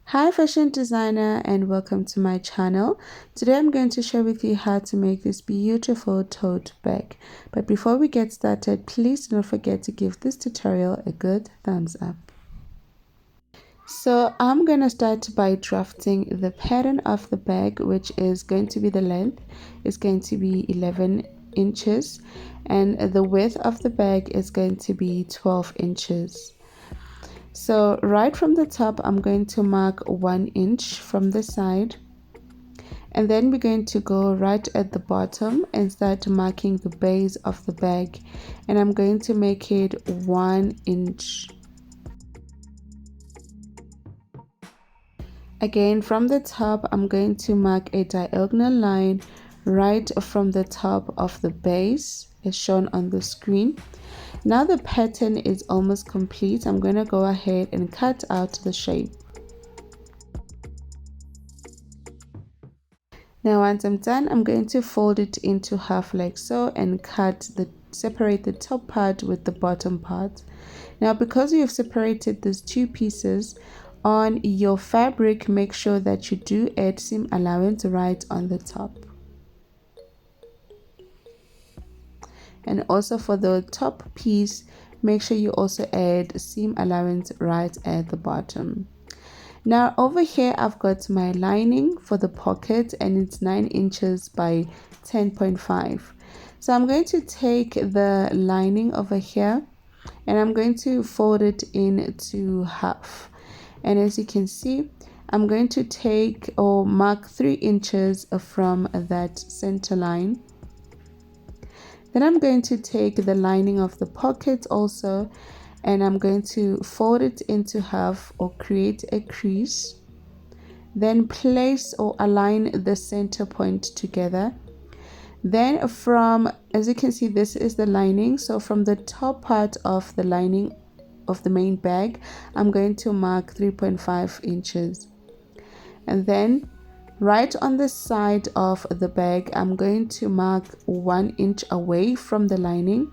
Hi fashion designer and welcome to my channel. Today I'm going to share with you how to make this beautiful tote bag. But before we get started, please don't forget to give this tutorial a good thumbs up. So I'm going to start by drafting the pattern of the bag, which is going to be the length is going to be 11 inches and the width of the bag is going to be 12 inches. So right from the top, I'm going to mark 1 inch from the side, and then we're going to go right at the bottom and start marking the base of the bag, and I'm going to make it 1 inch. Again, from the top, I'm going to mark a diagonal line right from the top of the base as shown on the screen. Now the pattern is almost complete. I'm going to go ahead and cut out the shape. Now once I'm done, I'm going to fold it into half like so and separate the top part with the bottom part. Now because you've separated these two pieces, on your fabric make sure that you do add seam allowance right on the top. And also for the top piece, make sure you also add seam allowance right at the bottom. Now over here I've got my lining for the pocket and it's 9 inches by 10.5. So I'm going to take the lining over here and I'm going to fold it into half. And as you can see, I'm going to take or mark 3 inches from that center line. Then I'm going to take the lining of the pocket also, and I'm going to fold it into half or create a crease. Then place or align the center point together. Then as you can see, this is the lining. So from the top part of the lining of the main bag, I'm going to mark 3.5 inches. And then right on the side of the bag, I'm going to mark 1 inch away from the lining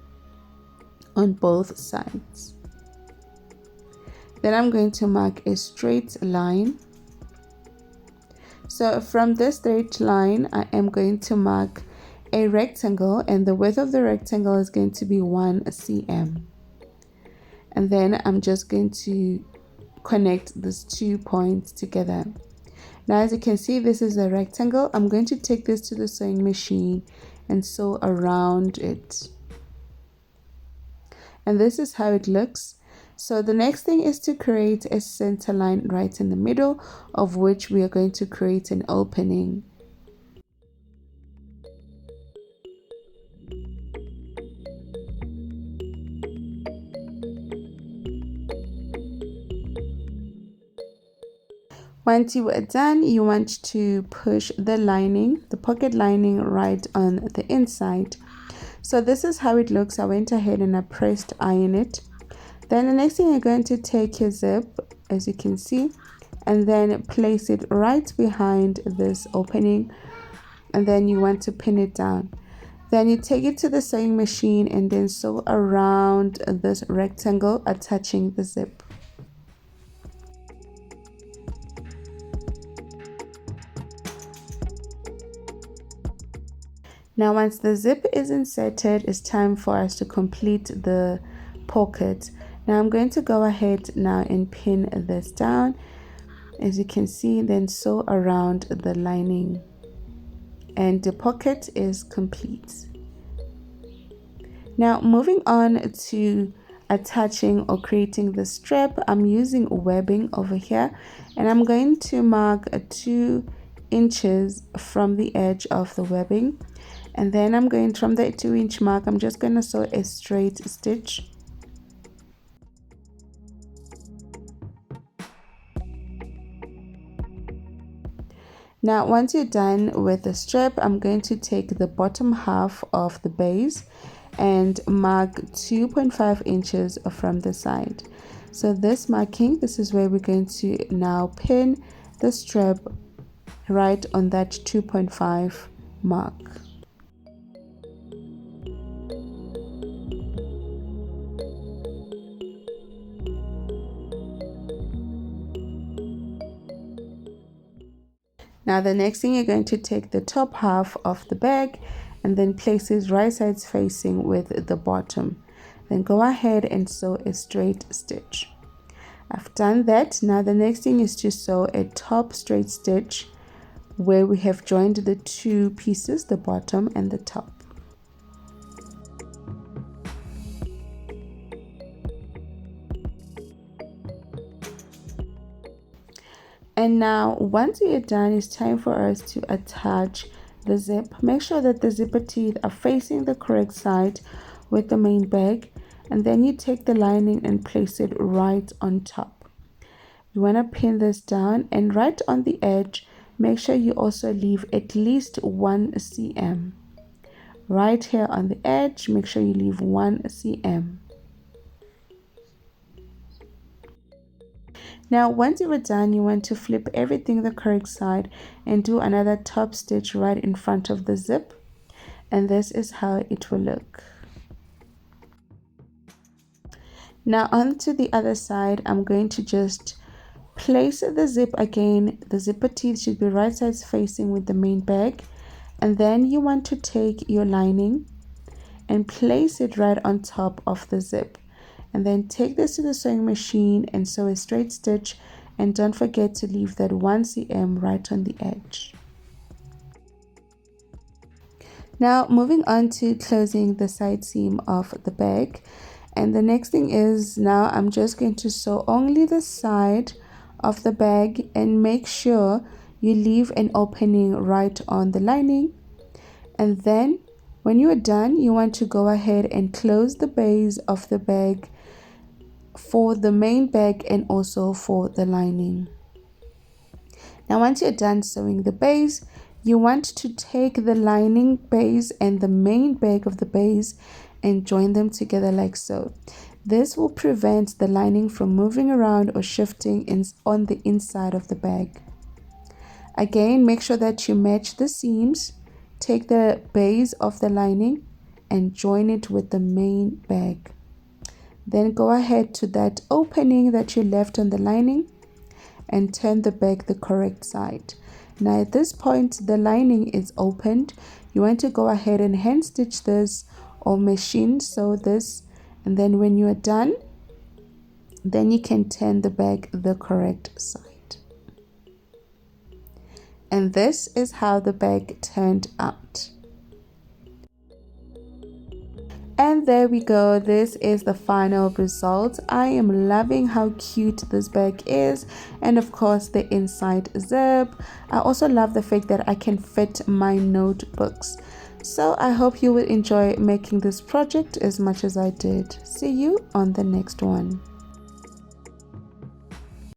on both sides. Then I'm going to mark a straight line. So from this straight line, I am going to mark a rectangle, and the width of the rectangle is going to be 1 cm. And then I'm just going to connect these 2 points together. Now as you can see, this is a rectangle. I'm going to take this to the sewing machine and sew around it. And this is how it looks. So the next thing is to create a center line right in the middle, of which we are going to create an opening. Once you are done, you want to push the lining, the pocket lining, right on the inside. So this is how it looks. I went ahead and I pressed iron it. Then the next thing, you're going to take your zip, as you can see, and then place it right behind this opening, and then you want to pin it down. Then you take it to the sewing machine and then sew around this rectangle, attaching the zip. Now once the zip is inserted, it's time for us to complete the pocket. Now I'm going to go ahead now and pin this down, as you can see, then sew around the lining, and the pocket is complete. Now moving on to attaching or creating the strap, I'm using webbing over here, and I'm going to mark 2 inches from the edge of the webbing, and then I'm going from the 2-inch mark, I'm just going to sew a straight stitch. Now once you're done with the strap, I'm going to take the bottom half of the base and mark 2.5 inches from the side. So this marking, this is where we're going to now pin the strap right on that 2.5 mark. Now the next thing, you're going to take the top half of the bag and then place it right sides facing with the bottom. Then go ahead and sew a straight stitch. I've done that. Now the next thing is to sew a top straight stitch where we have joined the two pieces, the bottom and the top. And now once you're done, it's time for us to attach the zip. Make sure that the zipper teeth are facing the correct side with the main bag, and then you take the lining and place it right on top. You want to pin this down, and right on the edge, make sure you also leave at least 1 cm. Right here on the edge, make sure you leave 1 cm. Now once you are done, you want to flip everything the correct side and do another top stitch right in front of the zip, and this is how it will look. Now onto the other side, I'm going to just place the zip again. The zipper teeth should be right sides facing with the main bag, and then you want to take your lining and place it right on top of the zip, and then take this to the sewing machine and sew a straight stitch, and don't forget to leave that 1 cm right on the edge. Now moving on to closing the side seam of the bag, and the next thing is, now I'm just going to sew only the side of the bag and make sure you leave an opening right on the lining, and then when you are done, you want to go ahead and close the base of the bag for the main bag and also for the lining. Now once you're done sewing the base, you want to take the lining base and the main bag of the base and join them together like so. This will prevent the lining from moving around or shifting on the inside of the bag. Again, make sure that you match the seams. Take the base of the lining and join it with the main bag. Then go ahead to that opening that you left on the lining and turn the bag the correct side. Now at this point, the lining is opened. You want to go ahead and hand stitch this or machine sew this, and then when you are done, then you can turn the bag the correct side. And this is how the bag turned out. And there we go, this is the final result. I am loving how cute this bag is, and of course the inside zip. I also love the fact that I can fit my notebooks. So I hope you will enjoy making this project as much as I did. See you on the next one.